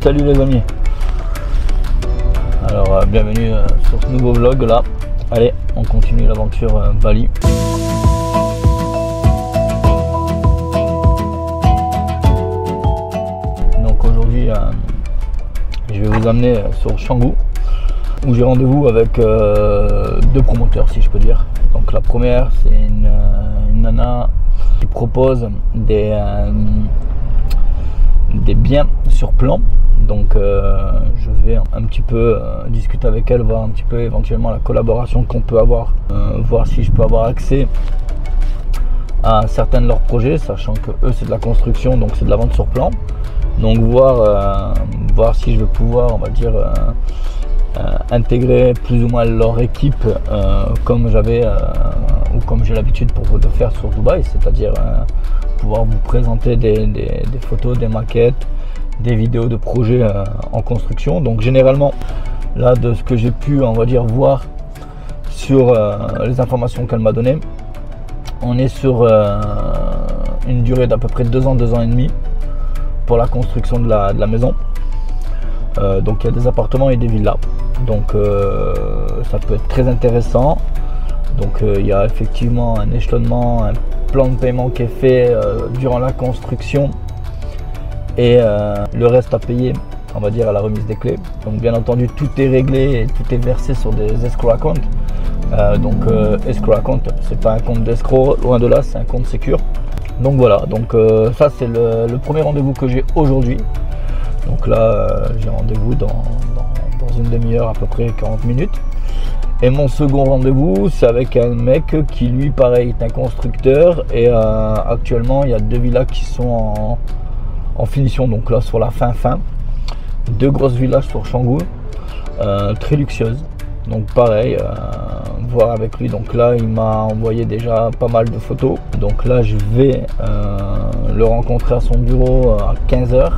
Salut les amis. Alors bienvenue sur ce nouveau vlog là. Allez, on continue l'aventure Bali. Donc aujourd'hui je vais vous amener sur Canggu où j'ai rendez-vous avec deux promoteurs si je peux dire. Donc la première c'est une nana qui propose des biens sur plan. Donc je vais un petit peu discuter avec elle, voir un petit peu éventuellement la collaboration qu'on peut avoir, voir si je peux avoir accès à certains de leurs projets, sachant que eux c'est de la construction, donc c'est de la vente sur plan. Donc voir si je vais pouvoir, on va dire, intégrer plus ou moins leur équipe comme j'avais ou comme j'ai l'habitude pour de faire sur Dubaï, c'est-à-dire pouvoir vous présenter des photos, des maquettes, des vidéos de projets en construction. Donc généralement là de ce que j'ai pu, on va dire, voir sur les informations qu'elle m'a données, on est sur une durée d'à peu près 2 ans, 2 ans et demi pour la construction de la maison. Donc il y a des appartements et des villas, donc ça peut être très intéressant. Donc il y a effectivement un échelonnement, un plan de paiement qui est fait durant la construction et le reste à payer, on va dire, à la remise des clés. Donc bien entendu tout est réglé et tout est versé sur des escrow accounts. Escrow account, c'est pas un compte d'escrow, loin de là, c'est un compte sécure. Donc voilà, donc ça c'est le premier rendez-vous que j'ai aujourd'hui. Donc là j'ai rendez-vous dans une demi-heure, à peu près 40 minutes. Et mon second rendez-vous c'est avec un mec qui lui pareil est un constructeur et actuellement il y a 2 villas qui sont en finition, donc là sur la fin, 2 grosses villas sur Canggu, très luxueuses. Donc pareil, voir avec lui. Donc là il m'a envoyé déjà pas mal de photos. Donc là je vais le rencontrer à son bureau à 15 h.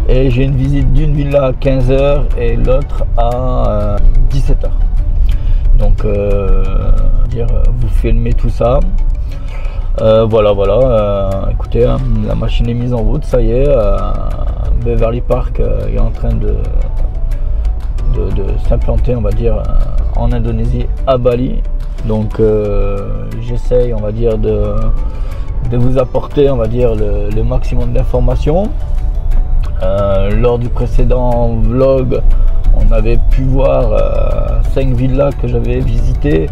Et j'ai une visite d'une villa à 15 h et l'autre à 17 h. Donc vous filmez tout ça. Voilà, écoutez, la machine est mise en route, ça y est. Beverly Park est en train de s'implanter, on va dire, en Indonésie, à Bali. Donc j'essaye, on va dire, de vous apporter, on va dire, le maximum d'informations. Lors du précédent vlog, on avait pu voir 5 villas que j'avais visitées.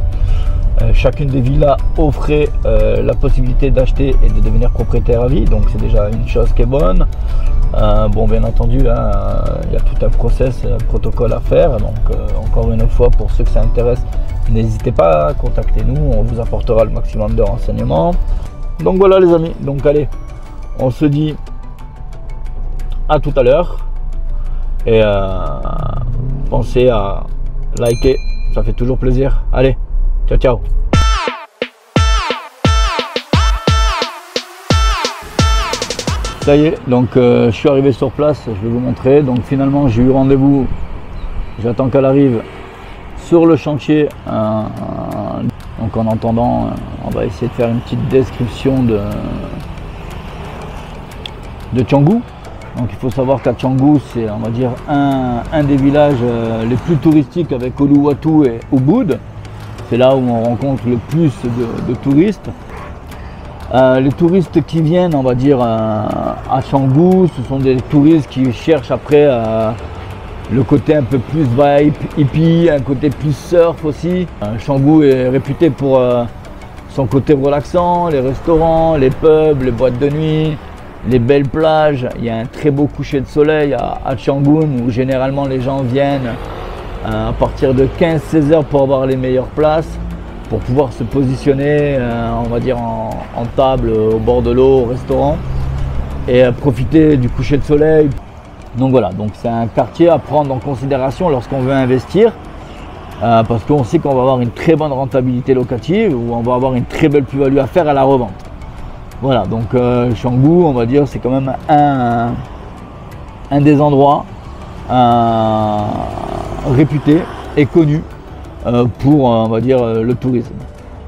Chacune des villas offrait la possibilité d'acheter et de devenir propriétaire à vie, donc c'est déjà une chose qui est bonne. Bon, bien entendu, il y a tout un process, un protocole à faire. Donc encore une fois, pour ceux que ça intéresse, n'hésitez pas à contacter nous, on vous apportera le maximum de renseignements. Donc voilà les amis, donc allez, on se dit à tout à l'heure et pensez à liker, ça fait toujours plaisir. Allez, ciao ciao. Ça y est, donc je suis arrivé sur place, je vais vous montrer. Donc finalement j'ai eu rendez-vous, j'attends qu'elle arrive sur le chantier. Donc en attendant, on va essayer de faire une petite description de Canggu. Donc il faut savoir qu'à Canggu, c'est, on va dire, un des villages les plus touristiques avec Uluwatu et Ubud. C'est là où on rencontre le plus de touristes. Les touristes qui viennent, on va dire, à Canggu, ce sont des touristes qui cherchent après le côté un peu plus vibe, hippie, un côté plus surf aussi. Canggu est réputé pour son côté relaxant, les restaurants, les pubs, les boîtes de nuit, les belles plages. Il y a un très beau coucher de soleil à Canggu où généralement les gens viennent à partir de 15-16 heures pour avoir les meilleures places, pour pouvoir se positionner, on va dire, en table, au bord de l'eau, au restaurant, et profiter du coucher de soleil. Donc voilà, donc c'est un quartier à prendre en considération lorsqu'on veut investir, parce qu'on sait qu'on va avoir une très bonne rentabilité locative, ou on va avoir une très belle plus-value à faire à la revente. Voilà, donc Canggu, on va dire, c'est quand même un des endroits réputés et connus pour, on va dire, le tourisme.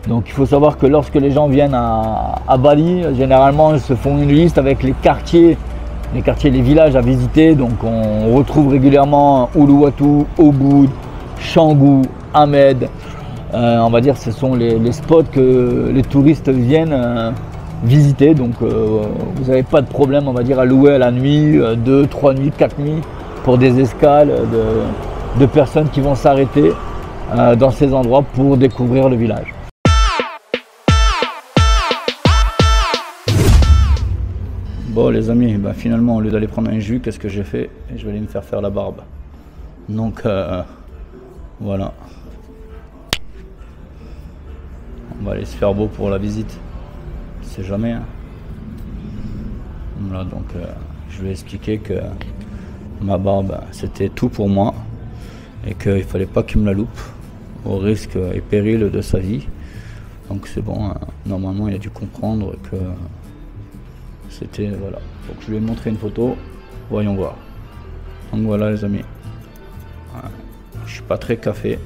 Donc il faut savoir que lorsque les gens viennent à Bali, généralement ils se font une liste avec les quartiers les quartiers, les villages à visiter. Donc on retrouve régulièrement Uluwatu, Ubud, Canggu, Ahmed. On va dire ce sont les spots que les touristes viennent visiter. Donc vous n'avez pas de problème, on va dire, à louer à la nuit, 2, 3 nuits, 4 nuits pour des escales de personnes qui vont s'arrêter dans ces endroits pour découvrir le village. Bon les amis, finalement au lieu d'aller prendre un jus, qu'est-ce que j'ai fait? Je vais aller me faire la barbe. Donc voilà. On va aller se faire beau pour la visite. On sait jamais. Hein. Voilà, donc je vais expliquer que ma barbe c'était tout pour moi et qu'il ne fallait pas qu'il me la loupe au risque et péril de sa vie. Donc c'est bon, hein. Normalement il a dû comprendre que c'était voilà. Donc je lui ai montré une photo, voyons voir. Donc voilà les amis. Je suis pas très café.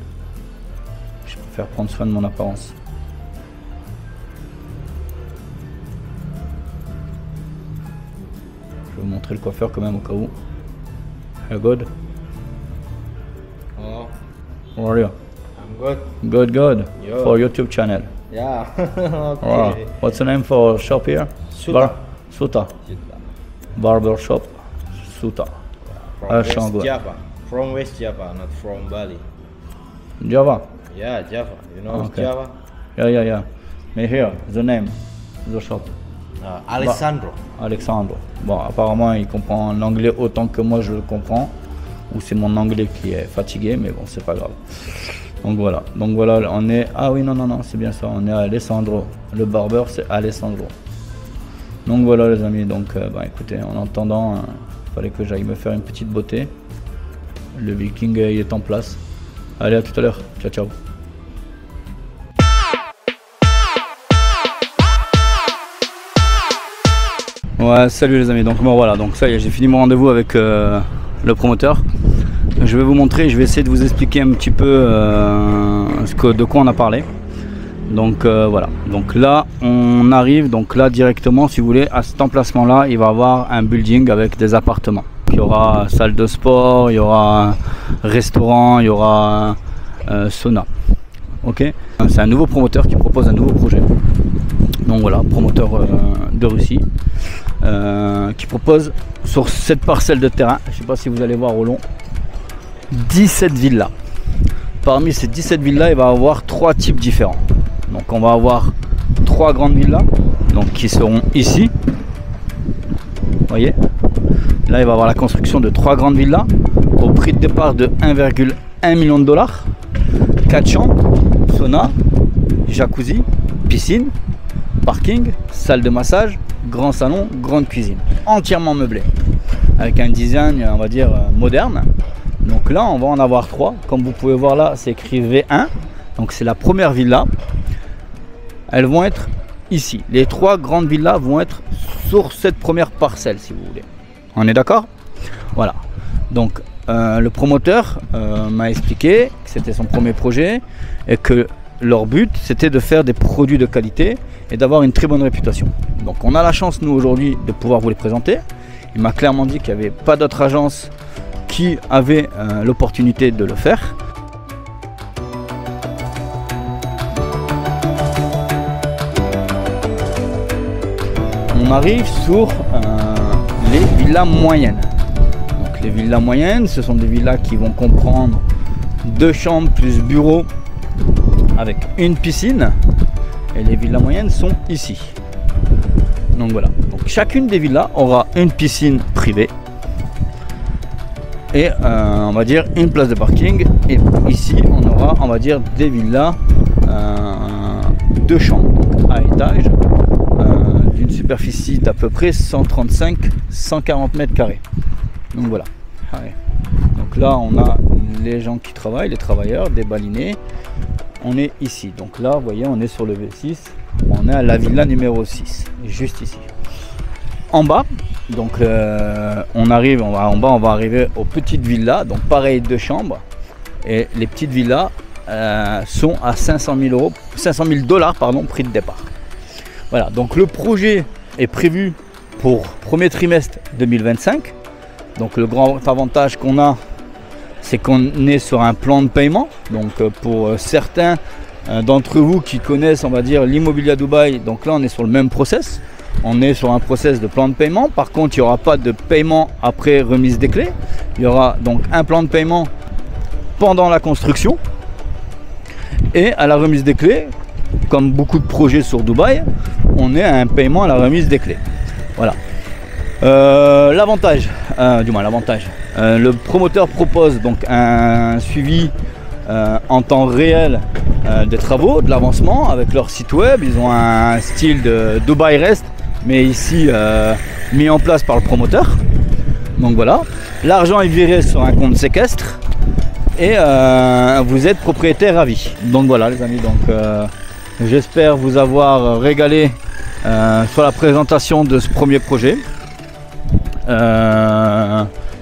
Je préfère prendre soin de mon apparence. Je vais vous montrer le coiffeur quand même au cas où. You're good? Oh, How are you? I'm good. Good. Yo. For YouTube channel. Yeah. Okay. Wow. What's the name for shop here? Suta. Suta. Barber shop. Suta. From West Canggu. Java. From West Java, not from Bali. Java. Yeah, Java. You know Okay. Java? Yeah. May here the name, the shop. Alessandro. Alexandre. Bon, apparemment, il comprend l'anglais autant que moi je le comprends. Ou c'est mon anglais qui est fatigué, mais bon, c'est pas grave. Donc voilà, on est... Ah oui, non, c'est bien ça, on est à Alessandro. Le barbeur, c'est Alessandro. Donc voilà les amis, donc écoutez, en attendant, il fallait que j'aille me faire une petite beauté. Le viking il est en place. Allez, à tout à l'heure. Ciao. Ouais, salut les amis, donc bon voilà, donc ça y est, j'ai fini mon rendez-vous avec le promoteur. Je vais vous montrer, je vais essayer de vous expliquer un petit peu de quoi on a parlé. Donc voilà, donc là on arrive, donc là directement si vous voulez, à cet emplacement là, il va y avoir un building avec des appartements. Il y aura salle de sport, il y aura restaurant, il y aura sauna. Ok, c'est un nouveau promoteur qui propose un nouveau projet. Donc voilà, promoteur de Russie qui propose sur cette parcelle de terrain, je ne sais pas si vous allez voir au long, 17 villas. Parmi ces 17 villas, il va y avoir 3 types différents. Donc on va avoir 3 grandes villas, donc qui seront ici. Vous voyez, là il va y avoir la construction de 3 grandes villas au prix de départ de 1,1 million de dollars. 4 chambres, sauna, jacuzzi, piscine, parking, salle de massage, grand salon, grande cuisine, entièrement meublé avec un design on va dire moderne. Donc là on va en avoir 3, comme vous pouvez voir là c'est écrit V1, donc c'est la première villa. Elles vont être ici, les 3 grandes villas vont être sur cette première parcelle si vous voulez. On est d'accord? Voilà, donc le promoteur m'a expliqué que c'était son premier projet et que leur but c'était de faire des produits de qualité et d'avoir une très bonne réputation. Donc on a la chance nous aujourd'hui de pouvoir vous les présenter. Il m'a clairement dit qu'il n'y avait pas d'autre agence qui avait l'opportunité de le faire. On arrive sur les villas moyennes. Donc les villas moyennes, ce sont des villas qui vont comprendre 2 chambres plus bureau avec une piscine. Et les villas moyennes sont ici. Donc voilà. Donc chacune des villas aura une piscine privée et on va dire une place de parking. Et ici on aura on va dire des villas 2 chambres à étage d'une superficie d'à peu près 135-140 mètres carrés. Donc voilà. Allez. Donc là on a les gens qui travaillent, les travailleurs, des balinés. On est ici, donc là vous voyez on est sur le V6, on est à la villa numéro 6, juste ici. En bas, donc on arrive, en bas on va arriver aux petites villas, donc pareil 2 chambres. Et les petites villas sont à 500 000 dollars pardon, prix de départ. Voilà, donc le projet est prévu pour premier trimestre 2025. Donc le grand avantage qu'on a, c'est qu'on est sur un plan de paiement. Donc pour certains d'entre vous qui connaissent, on va dire, l'immobilier à Dubaï, donc là on est sur le même process. On est sur un process de plan de paiement. Par contre, il n'y aura pas de paiement après remise des clés. Il y aura donc un plan de paiement pendant la construction. Et à la remise des clés, comme beaucoup de projets sur Dubaï, on est à un paiement à la remise des clés. Voilà. L'avantage, le promoteur propose donc un suivi en temps réel des travaux, de l'avancement avec leur site web. Ils ont un style de Dubai Rest, mais ici mis en place par le promoteur. Donc voilà, l'argent est viré sur un compte séquestre et vous êtes propriétaire à vie. Donc voilà les amis, donc j'espère vous avoir régalé sur la présentation de ce premier projet.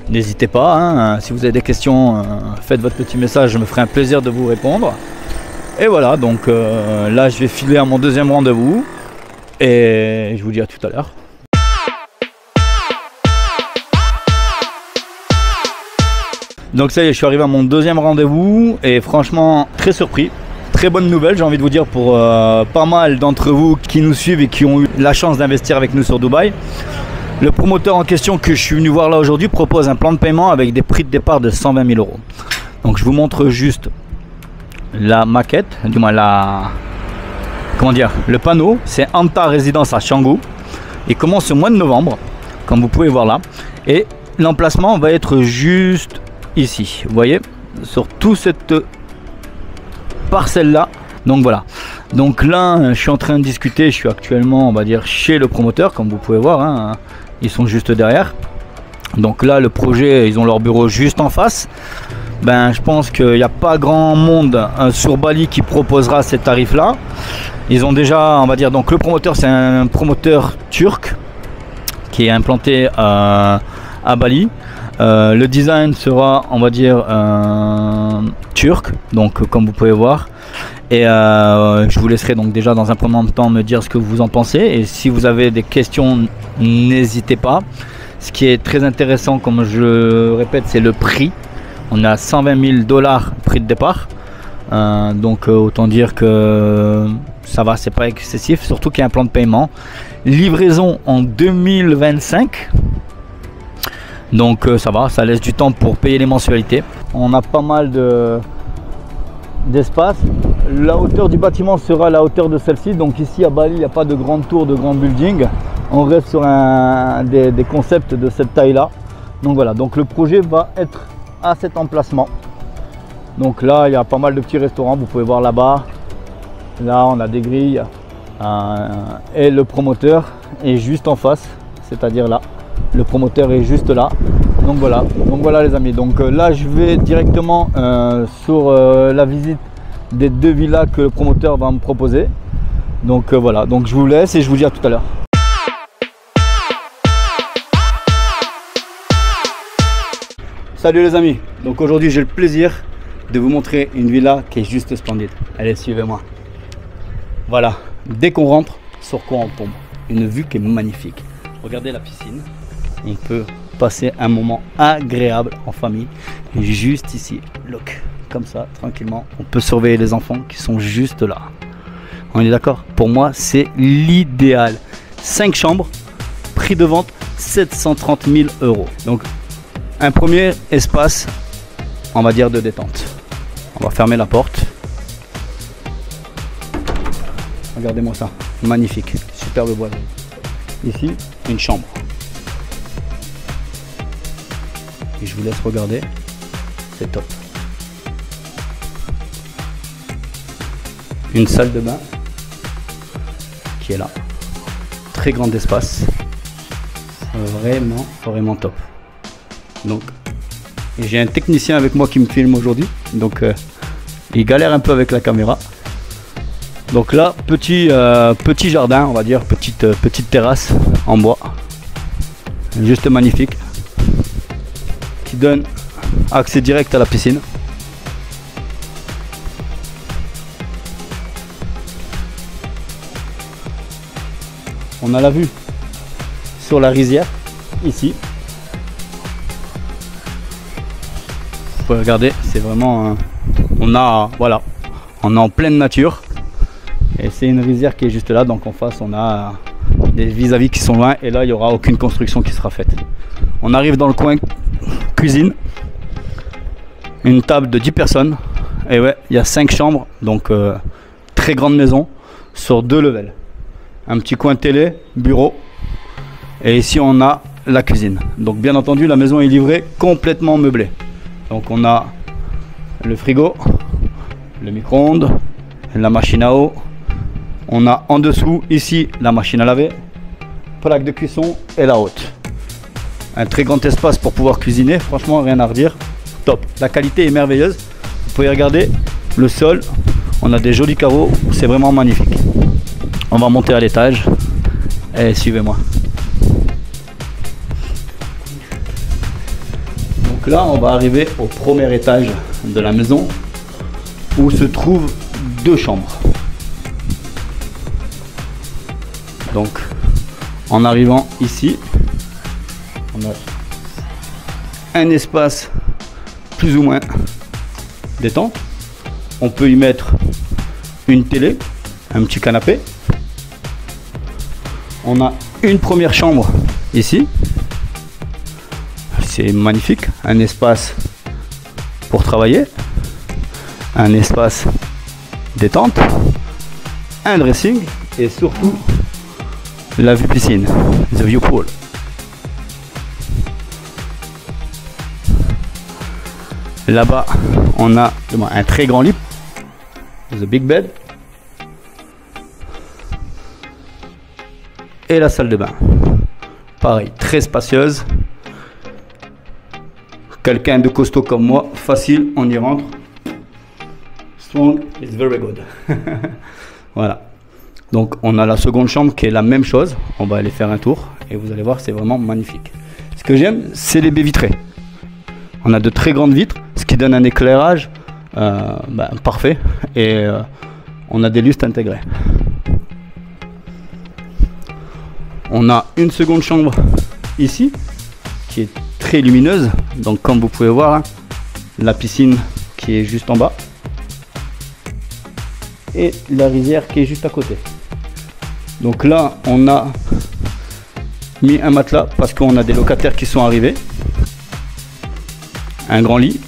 N'hésitez pas, hein, si vous avez des questions, faites votre petit message, je me ferai un plaisir de vous répondre. Et voilà, donc là je vais filer à mon deuxième rendez-vous et je vous dis à tout à l'heure. Donc ça y est, je suis arrivé à mon deuxième rendez-vous et franchement très surpris. Très bonne nouvelle, j'ai envie de vous dire, pour pas mal d'entre vous qui nous suivent et qui ont eu la chance d'investir avec nous sur Dubaï. Le promoteur en question que je suis venu voir là aujourd'hui propose un plan de paiement avec des prix de départ de 120 000 €. Donc je vous montre juste la maquette, du moins le panneau. C'est Anta Résidence à Canggu. Il commence au mois de novembre, comme vous pouvez voir là. Et l'emplacement va être juste ici, vous voyez, sur toute cette parcelle là. Donc voilà, donc là je suis en train de discuter, je suis actuellement, on va dire, chez le promoteur, comme vous pouvez voir, hein, ils sont juste derrière. Donc là le projet, ils ont leur bureau juste en face. Ben je pense qu'il n'y a pas grand monde sur Bali qui proposera ces tarifs là. Ils ont déjà, on va dire, donc le promoteur c'est un promoteur turc qui est implanté à Bali. Le design sera, on va dire, turc, donc comme vous pouvez voir. Et je vous laisserai donc déjà dans un premier temps me dire ce que vous en pensez. Et si vous avez des questions, n'hésitez pas. Ce qui est très intéressant, comme je le répète, c'est le prix. On a 120 000 $ prix de départ. Donc autant dire que ça va, c'est pas excessif. Surtout qu'il y a un plan de paiement. Livraison en 2025. Donc ça va, ça laisse du temps pour payer les mensualités. On a pas mal d'espace. La hauteur du bâtiment sera la hauteur de celle-ci. Donc ici à Bali, il n'y a pas de grande tour, de grand building. On reste sur des concepts de cette taille-là. Donc voilà, donc le projet va être à cet emplacement. Donc là, il y a pas mal de petits restaurants. Vous pouvez voir là-bas. Là, on a des grilles. Et le promoteur est juste en face, c'est-à-dire là. Le promoteur est juste là. Donc voilà les amis. Donc là je vais directement sur la visite des deux villas que le promoteur va me proposer. Donc voilà, donc je vous laisse et je vous dis à tout à l'heure. Salut les amis. Donc aujourd'hui j'ai le plaisir de vous montrer une villa qui est juste splendide. Allez, suivez-moi. Voilà, dès qu'on rentre, sur quoi on tombe? Une vue qui est magnifique. Regardez la piscine. On peut passer un moment agréable en famille. Et juste ici, look, comme ça, tranquillement. On peut surveiller les enfants qui sont juste là. On est d'accord? Pour moi, c'est l'idéal. 5 chambres, prix de vente 730 000 €. Donc, un premier espace, on va dire, de détente. On va fermer la porte. Regardez-moi ça, magnifique, superbe bois. Ici, une chambre. Et je vous laisse regarder, c'est top. Une salle de bain qui est là, très grand espace, vraiment top. Donc j'ai un technicien avec moi qui me filme aujourd'hui, donc il galère un peu avec la caméra. Donc là, petit jardin, on va dire, petite terrasse en bois, juste magnifique, qui donne accès direct à la piscine. On a la vue sur la rizière, ici. Vous pouvez regarder, c'est vraiment... on est en pleine nature. Et c'est une rizière qui est juste là, donc en face on a des vis-à-vis qui sont loin. Et là, il n'y aura aucune construction qui sera faite. On arrive dans le coin cuisine. Une table de 10 personnes. Et ouais, il y a 5 chambres, donc très grande maison sur 2 levels. Un petit coin télé, bureau. Et ici on a la cuisine. Donc bien entendu la maison est livrée complètement meublée. Donc on a le frigo, le micro-ondes, la machine à eau. On a en dessous ici la machine à laver, plaque de cuisson et la haute. Un très grand espace pour pouvoir cuisiner, franchement rien à redire. Top, la qualité est merveilleuse. Vous pouvez regarder le sol, on a des jolis carreaux, c'est vraiment magnifique. On va monter à l'étage et suivez-moi. Donc là on va arriver au premier étage de la maison où se trouvent 2 chambres. Donc en arrivant ici, on a un espace plus ou moins détente. On peut y mettre une télé, un petit canapé. On a une première chambre ici. C'est magnifique, un espace pour travailler, un espace détente, un dressing et surtout la vue piscine, the view pool. Là-bas, on a un très grand lit, the big bed, et la salle de bain. Pareil, très spacieuse. Quelqu'un de costaud comme moi, facile, on y rentre. Strong is very good. Voilà. Donc on a la seconde chambre qui est la même chose. On va aller faire un tour et vous allez voir, c'est vraiment magnifique. Ce que j'aime, c'est les baies vitrées. On a de très grandes vitres, ce qui donne un éclairage parfait. Et on a des lustres intégrés. On a une seconde chambre ici qui est très lumineuse. Donc comme vous pouvez voir, hein, la piscine qui est juste en bas et la rizière qui est juste à côté. Donc là on a mis un matelas parce qu'on a des locataires qui sont arrivés. Un grand lit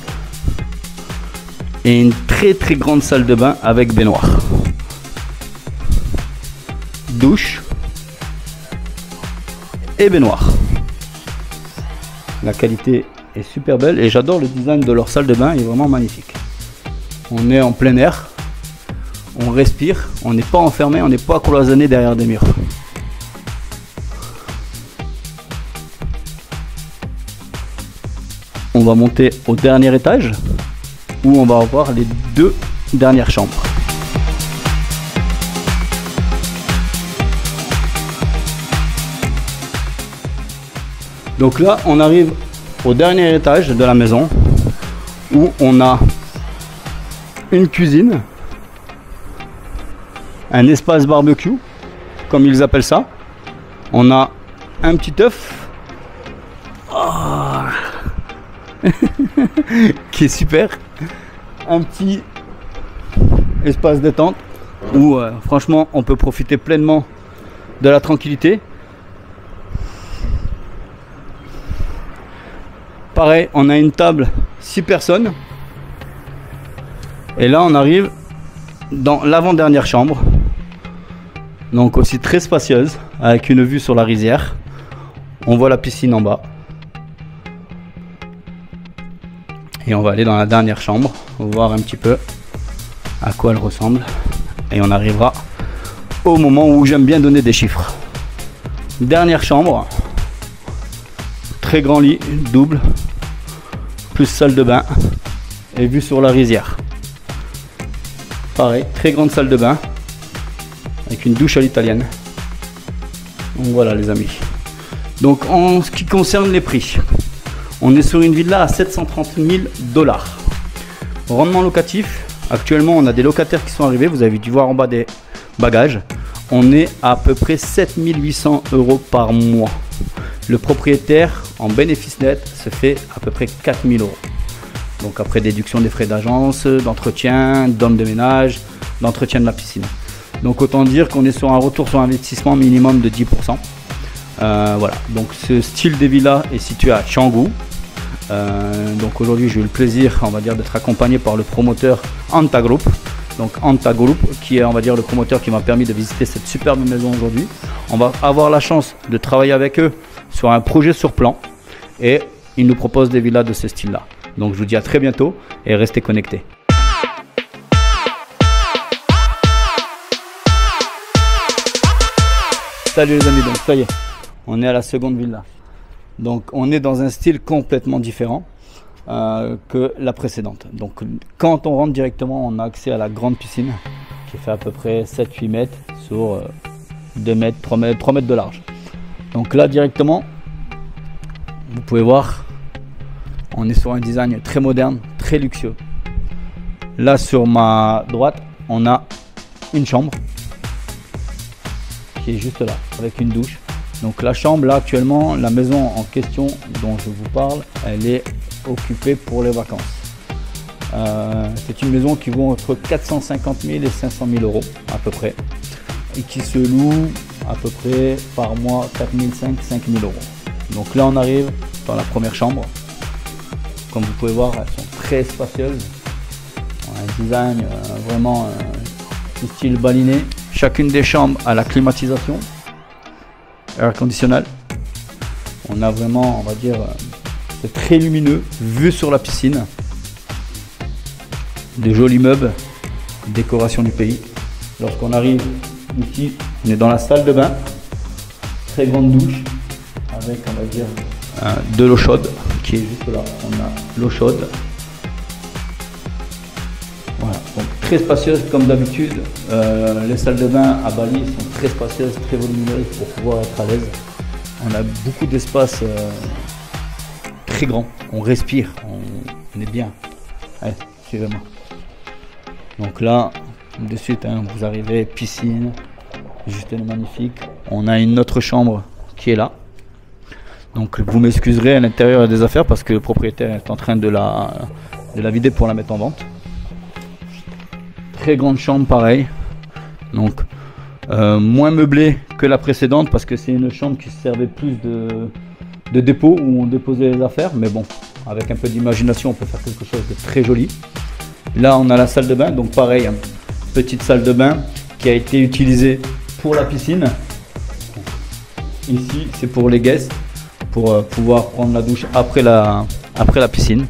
et une très grande salle de bain avec baignoire, douche et baignoire. La qualité est super belle et j'adore le design de leur salle de bain, il est vraiment magnifique. On est en plein air, on respire, on n'est pas enfermé, on n'est pas cloisonné derrière des murs. On va monter au dernier étage où on va avoir les 2 dernières chambres. Donc là, on arrive au dernier étage de la maison où on a une cuisine, un espace barbecue, comme ils appellent ça. On a un petit œuf qui est super, un petit espace détente où franchement on peut profiter pleinement de la tranquillité. Pareil, on a une table 6 personnes. Et là, on arrive dans l'avant-dernière chambre. Donc aussi très spacieuse, avec une vue sur la rizière. On voit la piscine en bas. Et on va aller dans la dernière chambre, voir un petit peu à quoi elle ressemble. Et on arrivera au moment où j'aime bien donner des chiffres. Dernière chambre. Très grand lit, double, plus salle de bain et vue sur la rizière. Pareil, très grande salle de bain avec une douche à l'italienne. Donc voilà les amis. Donc en ce qui concerne les prix, on est sur une villa à 730 000 $. Rendement locatif, actuellement on a des locataires qui sont arrivés, vous avez dû voir en bas des bagages. On est à peu près 7 800 € par mois. le propriétaire en bénéfice net se fait à peu près 4 000 €. Donc après déduction des frais d'agence, d'entretien, d'homme de ménage, d'entretien de la piscine. Donc autant dire qu'on est sur un retour sur investissement minimum de 10%. Voilà, donc ce style de villa est situé à Canggu. Donc aujourd'hui j'ai eu le plaisir, on va dire, d'être accompagné par le promoteur Anta Group. Donc Anta Group qui est, on va dire, le promoteur qui m'a permis de visiter cette superbe maison aujourd'hui. On va avoir la chance de travailler avec eux sur un projet sur plan et ils nous proposent des villas de ce style là. Donc je vous dis à très bientôt et restez connectés. Salut les amis, donc ça y est, on est à la seconde villa. Donc on est dans un style complètement différent que la précédente. Donc quand on rentre directement, on a accès à la grande piscine qui fait à peu près 7-8 mètres sur 2 mètres, 3 mètres de large. Donc là directement, vous pouvez voir, on est sur un design très moderne, très luxueux. Là sur ma droite, on a une chambre qui est juste là, avec une douche. Donc la chambre, là actuellement, la maison en question dont je vous parle, elle est occupée pour les vacances. C'est une maison qui vaut entre 450 000 et 500 000 € à peu près. Et qui se loue à peu près par mois 4 500 à 5 000 €. Donc là on arrive dans la première chambre. Comme vous pouvez voir, elles sont très spacieuses. Un design vraiment du style baliné. Chacune des chambres a la climatisation, air conditionnel. On a vraiment, on va dire, c'est très lumineux, vue sur la piscine. Des jolis meubles, décoration du pays. Lorsqu'on arrive ici, on est dans la salle de bain. Très grande douche avec, on va dire, de l'eau chaude qui est juste là. On a l'eau chaude. Voilà, donc très spacieuse comme d'habitude. Les salles de bain à Bali sont très spacieuses, très volumineuses pour pouvoir être à l'aise. On a beaucoup d'espace très grand. On respire, on est bien. Allez, suivez-moi. Donc là, de suite, hein, vous arrivez, piscine, juste magnifique. On a une autre chambre qui est là. Donc vous m'excuserez, à l'intérieur il y a des affaires parce que le propriétaire est en train de la vider pour la mettre en vente. Très grande chambre pareil. Donc moins meublée que la précédente parce que c'est une chambre qui servait plus de dépôt où on déposait les affaires. Mais bon, avec un peu d'imagination on peut faire quelque chose de très joli. Là on a la salle de bain, donc pareil, hein, petite salle de bain qui a été utilisée pour la piscine. Ici c'est pour les guests, pour pouvoir prendre la douche après la piscine.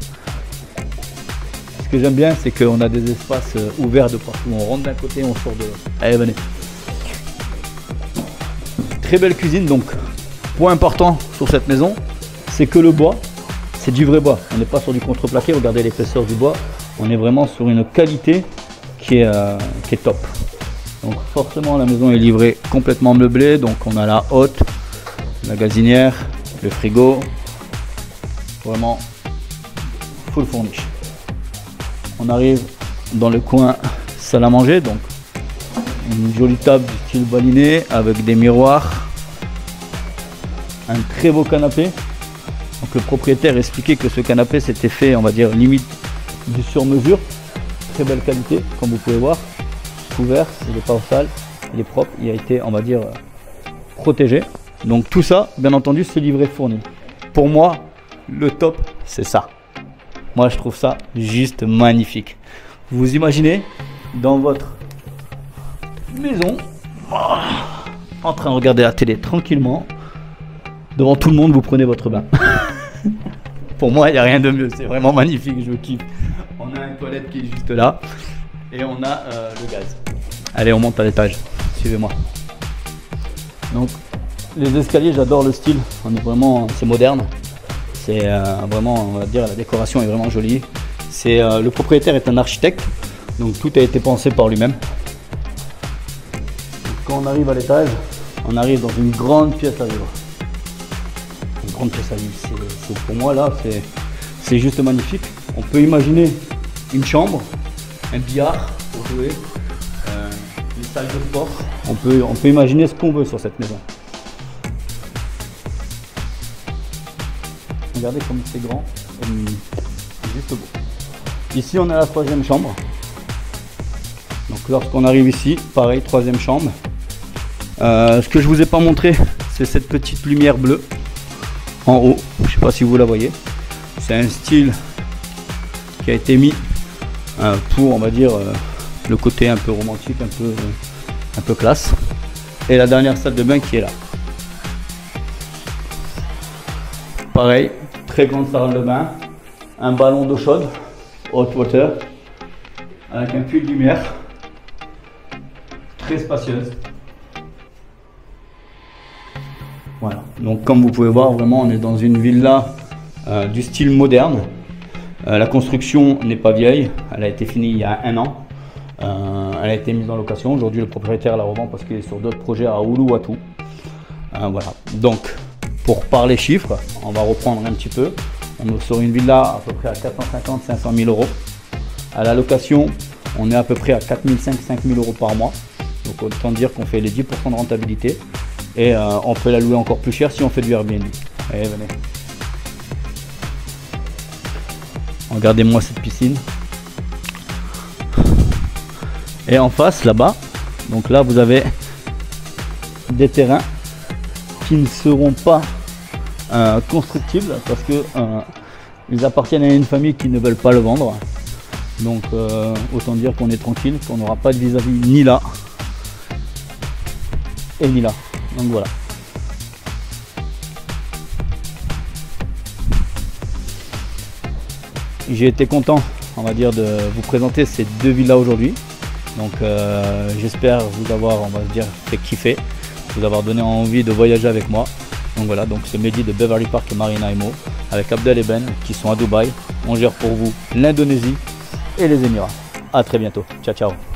Ce que j'aime bien, c'est qu'on a des espaces ouverts de partout. On rentre d'un côté, on sort de l'autre. Allez, venez. Très belle cuisine, donc point important sur cette maison, c'est que le bois, c'est du vrai bois. On n'est pas sur du contreplaqué, regardez l'épaisseur du bois. On est vraiment sur une qualité qui est top. Donc forcément, la maison est livrée complètement meublée. Donc on a la hotte, la gazinière, le frigo, vraiment full furnish. On arrive dans le coin salle à manger, donc une jolie table du style baliné avec des miroirs, un très beau canapé. Donc le propriétaire expliquait que ce canapé s'était fait, on va dire, limite du sur-mesure, très belle qualité comme vous pouvez voir, couvert, il n'est pas sale, il est propre, il a été, on va dire, protégé. Donc tout ça, bien entendu, c'est livré fourni. Pour moi, le top, c'est ça. Moi, je trouve ça juste magnifique. Vous imaginez dans votre maison, en train de regarder la télé tranquillement, devant tout le monde, vous prenez votre bain. Pour moi, il n'y a rien de mieux. C'est vraiment magnifique, je kiffe. On a une toilette qui est juste là et on a le gaz. Allez, on monte à l'étage. Suivez-moi. Donc, les escaliers, j'adore le style. On est vraiment, c'est moderne. C'est vraiment, on va dire, la décoration est vraiment jolie. C'est le propriétaire est un architecte, donc tout a été pensé par lui-même. Quand on arrive à l'étage, on arrive dans une grande pièce à vivre. Une grande pièce à vivre. Pour moi là, c'est juste magnifique. On peut imaginer une chambre, un billard pour jouer, une salle de sport. On peut imaginer ce qu'on veut sur cette maison. Regardez comme c'est grand, c'est juste beau. Ici on a la 3e chambre. Donc lorsqu'on arrive ici, pareil, 3e chambre. Ce que je vous ai pas montré, c'est cette petite lumière bleue en haut. Je sais pas si vous la voyez. C'est un style qui a été mis pour, on va dire, le côté un peu romantique, un peu classe. Et la dernière salle de bain qui est là. Pareil, très grande salle de bain, un ballon d'eau chaude, hot water, avec un puits de lumière, très spacieuse. Voilà, donc comme vous pouvez voir, vraiment on est dans une villa du style moderne. La construction n'est pas vieille, elle a été finie il y a 1 an. Elle a été mise en location. Aujourd'hui, le propriétaire la revend parce qu'il est sur d'autres projets à Uluwatu. Voilà. Donc, pour parler chiffres, on va reprendre un petit peu. On est sur une villa à peu près à 450-500 000 euros. À la location, on est à peu près à 4 500-5 000 euros par mois. Donc, autant dire qu'on fait les 10% de rentabilité. Et on peut la louer encore plus cher si on fait du Airbnb. Allez, venez. Regardez-moi cette piscine. Et en face, là-bas, donc là, vous avez des terrains qui ne seront pas constructibles parce que ils appartiennent à une famille qui ne veulent pas le vendre. Donc, autant dire qu'on est tranquille, qu'on n'aura pas de vis-à-vis ni là et ni là. Donc voilà. J'ai été content, on va dire, de vous présenter ces 2 villas aujourd'hui. Donc j'espère vous avoir, on va dire, fait kiffer, vous avoir donné envie de voyager avec moi. Donc voilà, donc c'est Mehdi de Beverly Park Marina Imo avec Abdel et Ben qui sont à Dubaï. On gère pour vous l'Indonésie et les Émirats. À très bientôt. Ciao ciao.